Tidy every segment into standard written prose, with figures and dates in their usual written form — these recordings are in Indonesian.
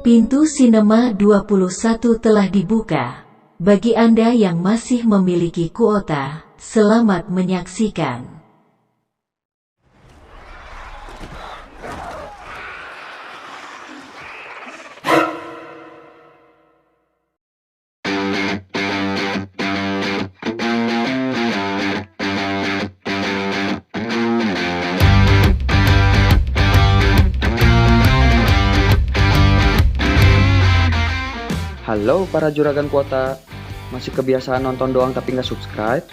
Pintu Sinema 21 telah dibuka. Bagi Anda yang masih memiliki kuota, selamat menyaksikan. Halo para juragan kuota, masih kebiasaan nonton doang tapi nggak subscribe?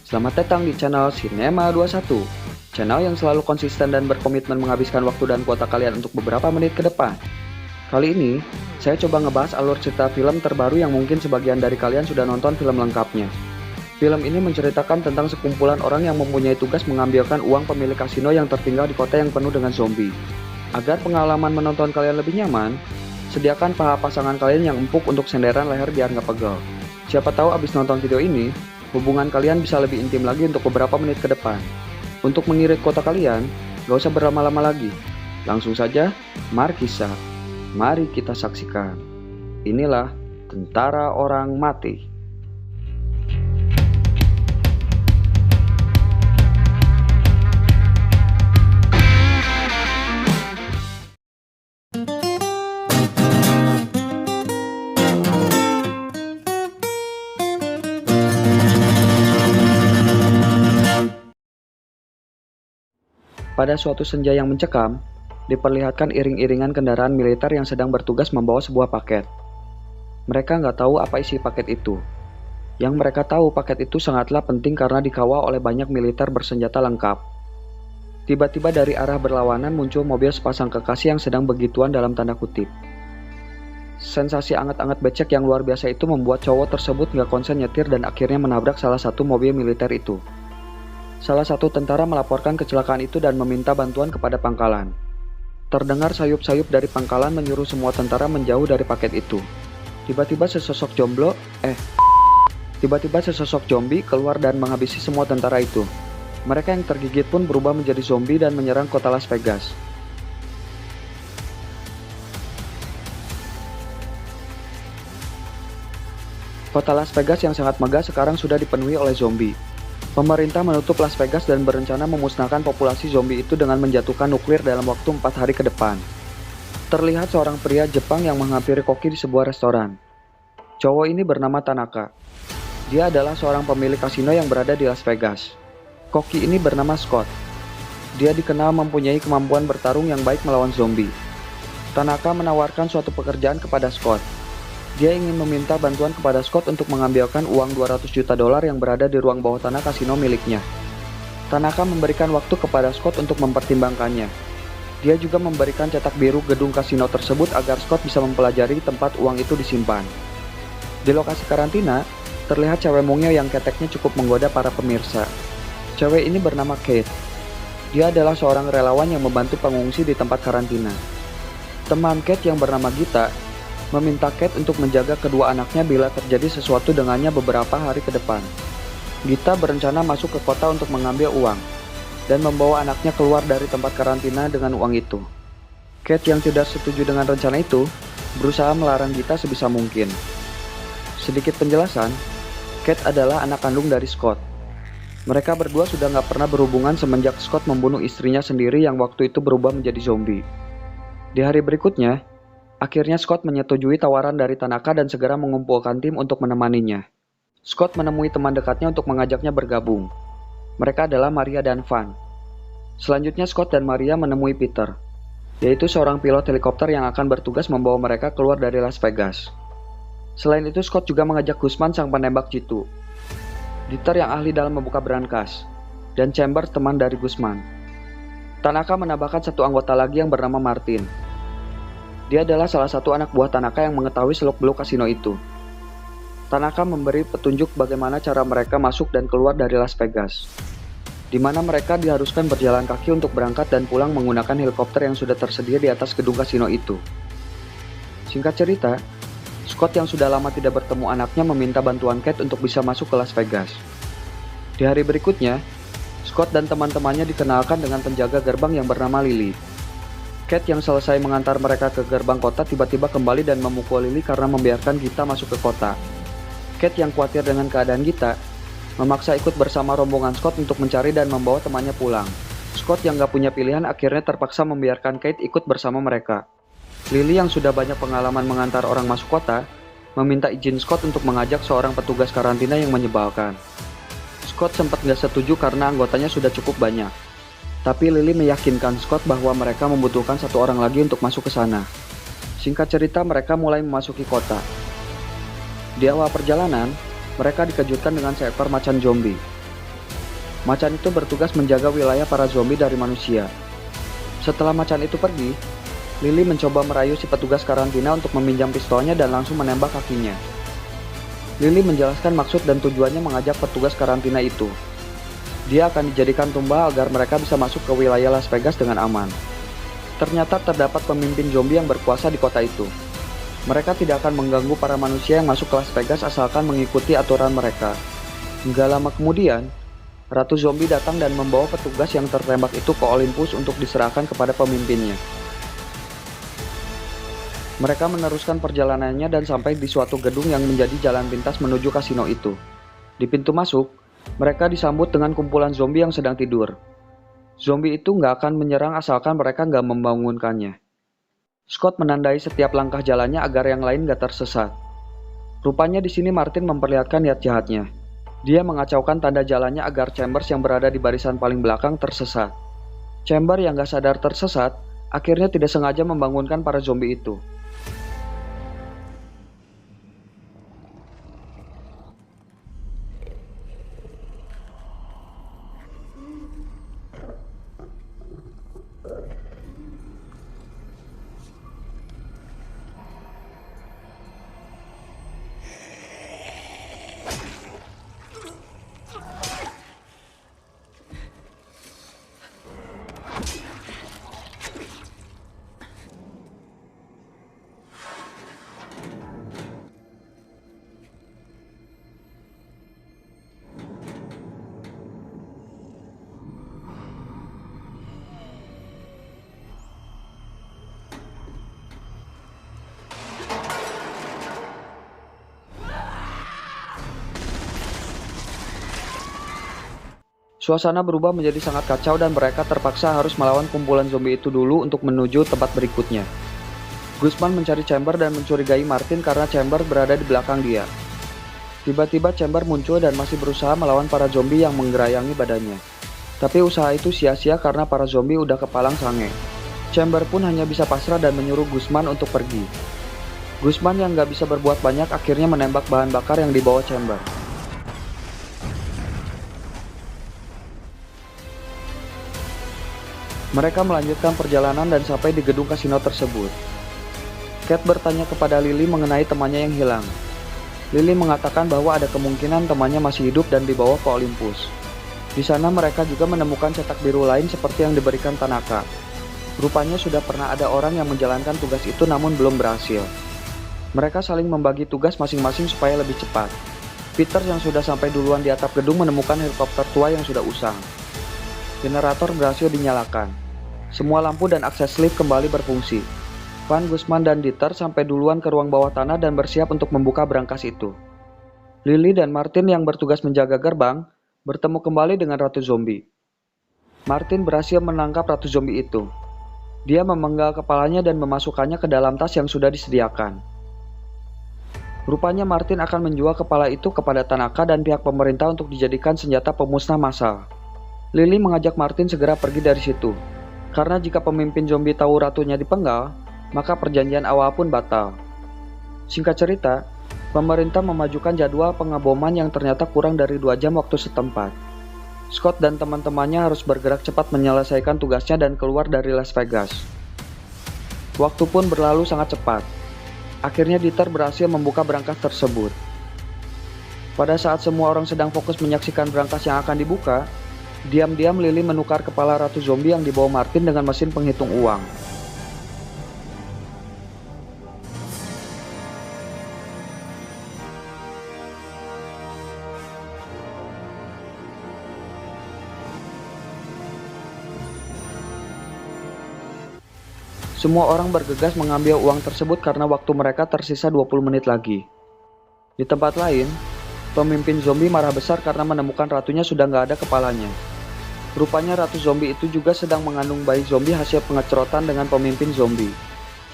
Selamat datang di channel Sinema 21, channel yang selalu konsisten dan berkomitmen menghabiskan waktu dan kuota kalian untuk beberapa menit ke depan. Kali ini, saya coba ngebahas alur cerita film terbaru yang mungkin sebagian dari kalian sudah nonton film lengkapnya. Film ini menceritakan tentang sekumpulan orang yang mempunyai tugas mengambilkan uang pemilik kasino yang tertinggal di kota yang penuh dengan zombie. Agar pengalaman menonton kalian lebih nyaman, sediakan paha pasangan kalian yang empuk untuk senderan leher biar nggak pegel. Siapa tahu abis nonton video ini, hubungan kalian bisa lebih intim lagi untuk beberapa menit ke depan. Untuk mengirit kuota kalian, gak usah berlama-lama lagi. Langsung saja, mari kita saksikan. Inilah Tentara Orang Mati. Pada suatu senja yang mencekam, diperlihatkan iring-iringan kendaraan militer yang sedang bertugas membawa sebuah paket. Mereka nggak tahu apa isi paket itu. Yang mereka tahu paket itu sangatlah penting karena dikawal oleh banyak militer bersenjata lengkap. Tiba-tiba dari arah berlawanan muncul mobil sepasang kekasih yang sedang begituan dalam tanda kutip. Sensasi anget-anget becek yang luar biasa itu membuat cowok tersebut nggak konsen nyetir dan akhirnya menabrak salah satu mobil militer itu. Salah satu tentara melaporkan kecelakaan itu dan meminta bantuan kepada pangkalan. Terdengar sayup-sayup dari pangkalan menyuruh semua tentara menjauh dari paket itu. Tiba-tiba sesosok zombie keluar dan menghabisi semua tentara itu. Mereka yang tergigit pun berubah menjadi zombie dan menyerang kota Las Vegas. Kota Las Vegas yang sangat megah sekarang sudah dipenuhi oleh zombie. Pemerintah menutup Las Vegas dan berencana memusnahkan populasi zombie itu dengan menjatuhkan nuklir dalam waktu 4 hari ke depan. Terlihat seorang pria Jepang yang menghampiri koki di sebuah restoran. Cowok ini bernama Tanaka. Dia adalah seorang pemilik kasino yang berada di Las Vegas. Koki ini bernama Scott. Dia dikenal mempunyai kemampuan bertarung yang baik melawan zombie. Tanaka menawarkan suatu pekerjaan kepada Scott. Dia ingin meminta bantuan kepada Scott untuk mengambilkan uang $200 juta yang berada di ruang bawah tanah kasino miliknya. Tanaka memberikan waktu kepada Scott untuk mempertimbangkannya. Dia juga memberikan cetak biru gedung kasino tersebut agar Scott bisa mempelajari tempat uang itu disimpan. Di lokasi karantina, terlihat cewek mungil yang keteknya cukup menggoda para pemirsa. Cewek ini bernama Kate. Dia adalah seorang relawan yang membantu pengungsi di tempat karantina. Teman Kate yang bernama Gita meminta Kate untuk menjaga kedua anaknya bila terjadi sesuatu dengannya beberapa hari ke depan. Gita berencana masuk ke kota untuk mengambil uang dan membawa anaknya keluar dari tempat karantina dengan uang itu. Kate yang tidak setuju dengan rencana itu berusaha melarang Gita sebisa mungkin. Sedikit penjelasan, Kate adalah anak kandung dari Scott. Mereka berdua sudah nggak pernah berhubungan semenjak Scott membunuh istrinya sendiri yang waktu itu berubah menjadi zombie. Di hari berikutnya, akhirnya Scott menyetujui tawaran dari Tanaka dan segera mengumpulkan tim untuk menemaninya. Scott menemui teman dekatnya untuk mengajaknya bergabung. Mereka adalah Maria dan Van. Selanjutnya Scott dan Maria menemui Peter, yaitu seorang pilot helikopter yang akan bertugas membawa mereka keluar dari Las Vegas. Selain itu Scott juga mengajak Guzman sang penembak jitu, Dieter yang ahli dalam membuka brankas, dan Chambers teman dari Guzman. Tanaka menambahkan satu anggota lagi yang bernama Martin. Dia adalah salah satu anak buah Tanaka yang mengetahui seluk-beluk kasino itu. Tanaka memberi petunjuk bagaimana cara mereka masuk dan keluar dari Las Vegas, di mana mereka diharuskan berjalan kaki untuk berangkat dan pulang menggunakan helikopter yang sudah tersedia di atas gedung kasino itu. Singkat cerita, Scott yang sudah lama tidak bertemu anaknya meminta bantuan Kate untuk bisa masuk ke Las Vegas. Di hari berikutnya, Scott dan teman-temannya dikenalkan dengan penjaga gerbang yang bernama Lily. Kate yang selesai mengantar mereka ke gerbang kota tiba-tiba kembali dan memukul Lily karena membiarkan Gita masuk ke kota. Kate yang khawatir dengan keadaan Gita, memaksa ikut bersama rombongan Scott untuk mencari dan membawa temannya pulang. Scott yang gak punya pilihan akhirnya terpaksa membiarkan Kate ikut bersama mereka. Lily yang sudah banyak pengalaman mengantar orang masuk kota, meminta izin Scott untuk mengajak seorang petugas karantina yang menyebalkan. Scott sempat gak setuju karena anggotanya sudah cukup banyak. Tapi Lily meyakinkan Scott bahwa mereka membutuhkan satu orang lagi untuk masuk ke sana. Singkat cerita, mereka mulai memasuki kota. Di awal perjalanan, mereka dikejutkan dengan seekor macan zombie. Macan itu bertugas menjaga wilayah para zombie dari manusia. Setelah macan itu pergi, Lily mencoba merayu si petugas karantina untuk meminjam pistolnya dan langsung menembak kakinya. Lily menjelaskan maksud dan tujuannya mengajak petugas karantina itu. Dia akan dijadikan tumbal agar mereka bisa masuk ke wilayah Las Vegas dengan aman. Ternyata terdapat pemimpin zombie yang berkuasa di kota itu. Mereka tidak akan mengganggu para manusia yang masuk ke Las Vegas asalkan mengikuti aturan mereka. Nggak lama kemudian, Ratu Zombie datang dan membawa petugas yang tertembak itu ke Olympus untuk diserahkan kepada pemimpinnya. Mereka meneruskan perjalanannya dan sampai di suatu gedung yang menjadi jalan pintas menuju kasino itu. Di pintu masuk, mereka disambut dengan kumpulan zombie yang sedang tidur. Zombie itu nggak akan menyerang asalkan mereka nggak membangunkannya. Scott menandai setiap langkah jalannya agar yang lain nggak tersesat. Rupanya di sini Martin memperlihatkan niat jahatnya. Dia mengacaukan tanda jalannya agar Chambers yang berada di barisan paling belakang tersesat. Chambers yang nggak sadar tersesat, akhirnya tidak sengaja membangunkan para zombie itu. Suasana berubah menjadi sangat kacau dan mereka terpaksa harus melawan kumpulan zombie itu dulu untuk menuju tempat berikutnya. Guzman mencari Chamber dan mencurigai Martin karena Chamber berada di belakang dia. Tiba-tiba Chamber muncul dan masih berusaha melawan para zombie yang menggerayangi badannya. Tapi usaha itu sia-sia karena para zombie udah kepalang sange. Chamber pun hanya bisa pasrah dan menyuruh Guzman untuk pergi. Guzman yang gak bisa berbuat banyak akhirnya menembak bahan bakar yang dibawa Chamber. Mereka melanjutkan perjalanan dan sampai di gedung kasino tersebut. Kate bertanya kepada Lily mengenai temannya yang hilang. Lily mengatakan bahwa ada kemungkinan temannya masih hidup dan dibawa ke Olympus. Di sana mereka juga menemukan cetak biru lain seperti yang diberikan Tanaka. Rupanya sudah pernah ada orang yang menjalankan tugas itu namun belum berhasil. Mereka saling membagi tugas masing-masing supaya lebih cepat. Peter yang sudah sampai duluan di atap gedung menemukan helikopter tua yang sudah usang. Generator berhasil dinyalakan. Semua lampu dan akses lift kembali berfungsi. Van, Guzman, dan Dieter sampai duluan ke ruang bawah tanah dan bersiap untuk membuka brankas itu. Lily dan Martin yang bertugas menjaga gerbang bertemu kembali dengan Ratu Zombie. Martin berhasil menangkap Ratu Zombie itu. Dia memenggal kepalanya dan memasukkannya ke dalam tas yang sudah disediakan. Rupanya Martin akan menjual kepala itu kepada Tanaka dan pihak pemerintah untuk dijadikan senjata pemusnah massal. Lily mengajak Martin segera pergi dari situ. Karena jika pemimpin zombie tahu ratunya dipenggal, maka perjanjian awal pun batal. Singkat cerita, pemerintah memajukan jadwal pengeboman yang ternyata kurang dari 2 jam waktu setempat. Scott dan teman-temannya harus bergerak cepat menyelesaikan tugasnya dan keluar dari Las Vegas. Waktu pun berlalu sangat cepat. Akhirnya Dieter berhasil membuka brankas tersebut. Pada saat semua orang sedang fokus menyaksikan brankas yang akan dibuka, diam-diam Lily menukar kepala Ratu Zombie yang dibawa Martin dengan mesin penghitung uang. Semua orang bergegas mengambil uang tersebut karena waktu mereka tersisa 20 menit lagi. Di tempat lain, pemimpin zombie marah besar karena menemukan ratunya sudah nggak ada kepalanya. Rupanya ratu zombie itu juga sedang mengandung bayi zombie hasil pengecerotan dengan pemimpin zombie.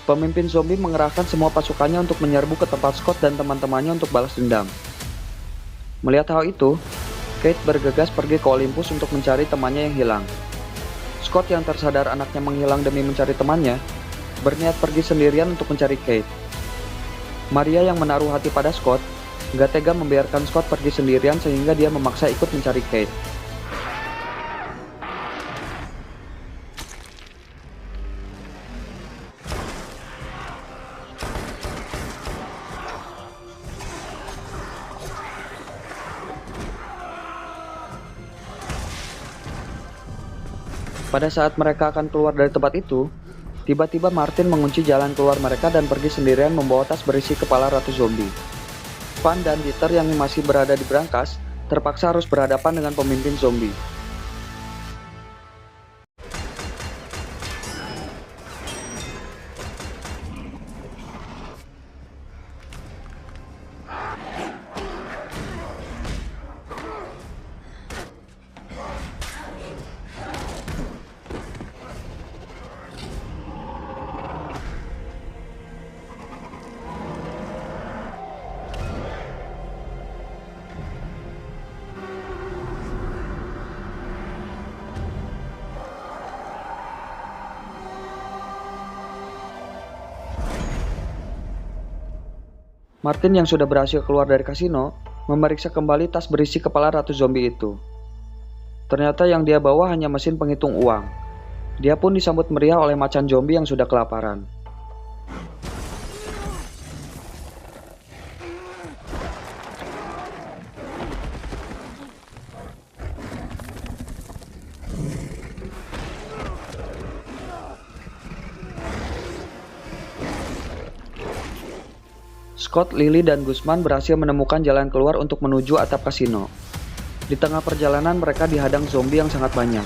Pemimpin zombie mengerahkan semua pasukannya untuk menyerbu ke tempat Scott dan teman-temannya untuk balas dendam. Melihat hal itu, Kate bergegas pergi ke Olympus untuk mencari temannya yang hilang. Scott yang tersadar anaknya menghilang demi mencari temannya, berniat pergi sendirian untuk mencari Kate. Maria yang menaruh hati pada Scott, gak tega membiarkan Scott pergi sendirian sehingga dia memaksa ikut mencari Kate. Pada saat mereka akan keluar dari tempat itu, tiba-tiba Martin mengunci jalan keluar mereka dan pergi sendirian membawa tas berisi kepala ratu zombie. Van dan Dieter yang masih berada di brankas terpaksa harus berhadapan dengan pemimpin zombie. Martin yang sudah berhasil keluar dari kasino, memeriksa kembali tas berisi kepala ratu zombie itu. Ternyata yang dia bawa hanya mesin penghitung uang. Dia pun disambut meriah oleh macan zombie yang sudah kelaparan. Scott, Lily, dan Guzman berhasil menemukan jalan keluar untuk menuju atap kasino. Di tengah perjalanan mereka dihadang zombie yang sangat banyak.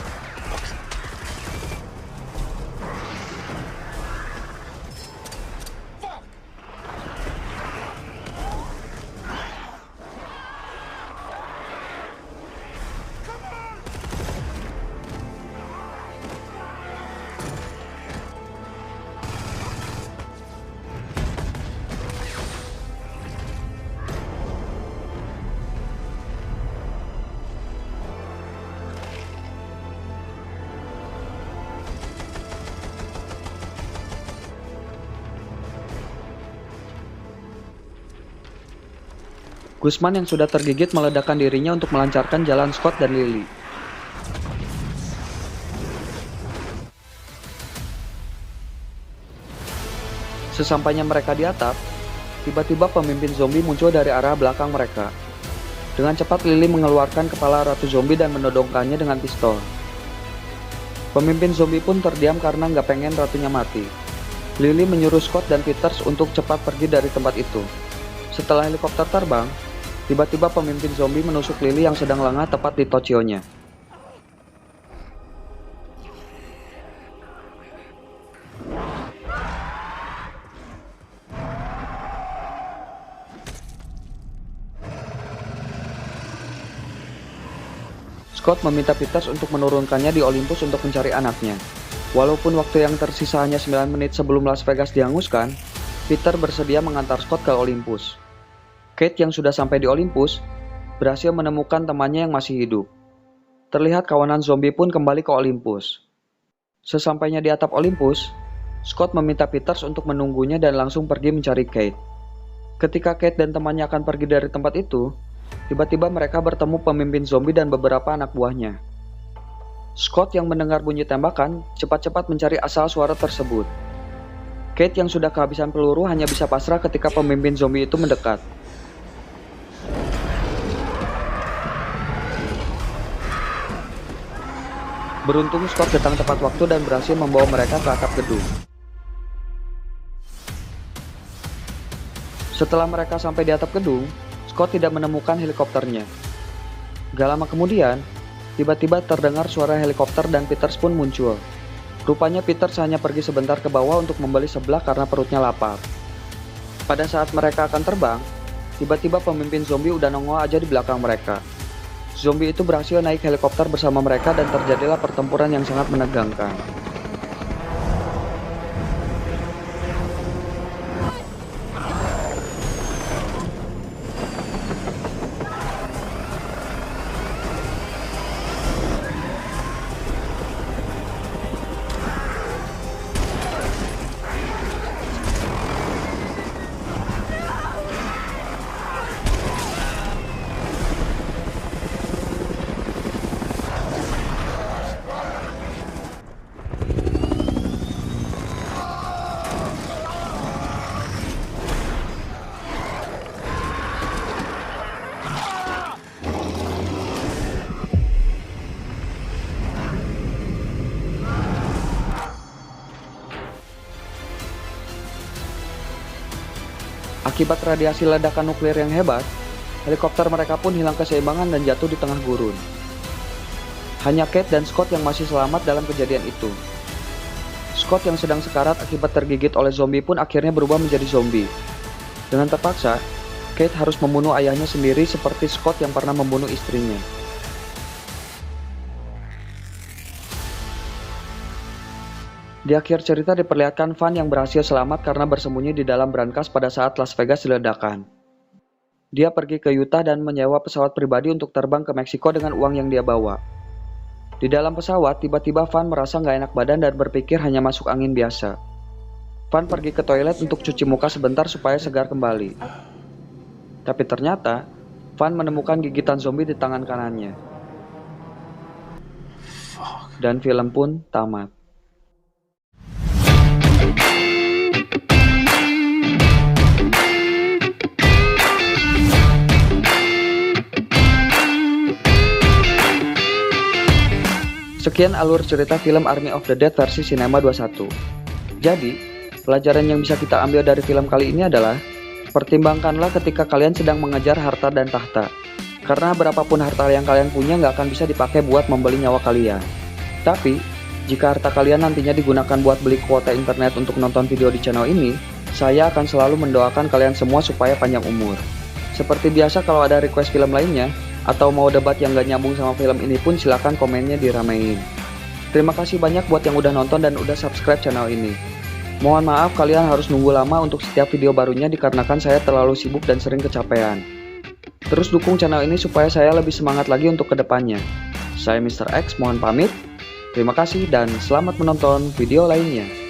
Guzman yang sudah tergigit meledakkan dirinya untuk melancarkan jalan Scott dan Lily. Sesampainya mereka di atap, tiba-tiba pemimpin zombie muncul dari arah belakang mereka. Dengan cepat Lily mengeluarkan kepala ratu zombie dan menodongkannya dengan pistol. Pemimpin zombie pun terdiam karena nggak pengen ratunya mati. Lily menyuruh Scott dan Peters untuk cepat pergi dari tempat itu. Setelah helikopter terbang, tiba-tiba pemimpin zombie menusuk Lily yang sedang lengah tepat di Tochio-nya. Scott meminta Peters untuk menurunkannya di Olympus untuk mencari anaknya. Walaupun waktu yang tersisa hanya 9 menit sebelum Las Vegas dihanguskan, Peter bersedia mengantar Scott ke Olympus. Kate yang sudah sampai di Olympus berhasil menemukan temannya yang masih hidup. Terlihat kawanan zombie pun kembali ke Olympus. Sesampainya di atap Olympus, Scott meminta Peters untuk menunggunya dan langsung pergi mencari Kate. Ketika Kate dan temannya akan pergi dari tempat itu, tiba-tiba mereka bertemu pemimpin zombie dan beberapa anak buahnya. Scott yang mendengar bunyi tembakan cepat-cepat mencari asal suara tersebut. Kate yang sudah kehabisan peluru hanya bisa pasrah ketika pemimpin zombie itu mendekat. Beruntung Scott datang tepat waktu dan berhasil membawa mereka ke atap gedung. Setelah mereka sampai di atap gedung, Scott tidak menemukan helikopternya. Gak lama kemudian, tiba-tiba terdengar suara helikopter dan Peters pun muncul. Rupanya Peter hanya pergi sebentar ke bawah untuk membeli seblak karena perutnya lapar. Pada saat mereka akan terbang, tiba-tiba pemimpin zombie udah nongol aja di belakang mereka. Zombie itu berhasil naik helikopter bersama mereka dan terjadilah pertempuran yang sangat menegangkan. Akibat radiasi ledakan nuklir yang hebat, helikopter mereka pun hilang keseimbangan dan jatuh di tengah gurun. Hanya Kate dan Scott yang masih selamat dalam kejadian itu. Scott yang sedang sekarat akibat tergigit oleh zombie pun akhirnya berubah menjadi zombie. Dengan terpaksa, Kate harus membunuh ayahnya sendiri seperti Scott yang pernah membunuh istrinya. Di akhir cerita diperlihatkan Van yang berhasil selamat karena bersembunyi di dalam brankas pada saat Las Vegas diledakkan. Dia pergi ke Utah dan menyewa pesawat pribadi untuk terbang ke Meksiko dengan uang yang dia bawa. Di dalam pesawat, tiba-tiba Van merasa nggak enak badan dan berpikir hanya masuk angin biasa. Van pergi ke toilet untuk cuci muka sebentar supaya segar kembali. Tapi ternyata, Van menemukan gigitan zombie di tangan kanannya. Dan film pun tamat. Sekian alur cerita film Army of the Dead versi Cinema 21. Jadi, pelajaran yang bisa kita ambil dari film kali ini adalah pertimbangkanlah ketika kalian sedang mengejar harta dan tahta. Karena berapapun harta yang kalian punya nggak akan bisa dipakai buat membeli nyawa kalian. Tapi, jika harta kalian nantinya digunakan buat beli kuota internet untuk nonton video di channel ini, saya akan selalu mendoakan kalian semua supaya panjang umur. Seperti biasa, kalau ada request film lainnya, atau mau debat yang gak nyambung sama film ini pun silahkan komennya diramein. Terima kasih banyak buat yang udah nonton dan udah subscribe channel ini. Mohon maaf kalian harus nunggu lama untuk setiap video barunya dikarenakan saya terlalu sibuk dan sering kecapean. Terus dukung channel ini supaya saya lebih semangat lagi untuk kedepannya. Saya Mr. X mohon pamit. Terima kasih dan selamat menonton video lainnya.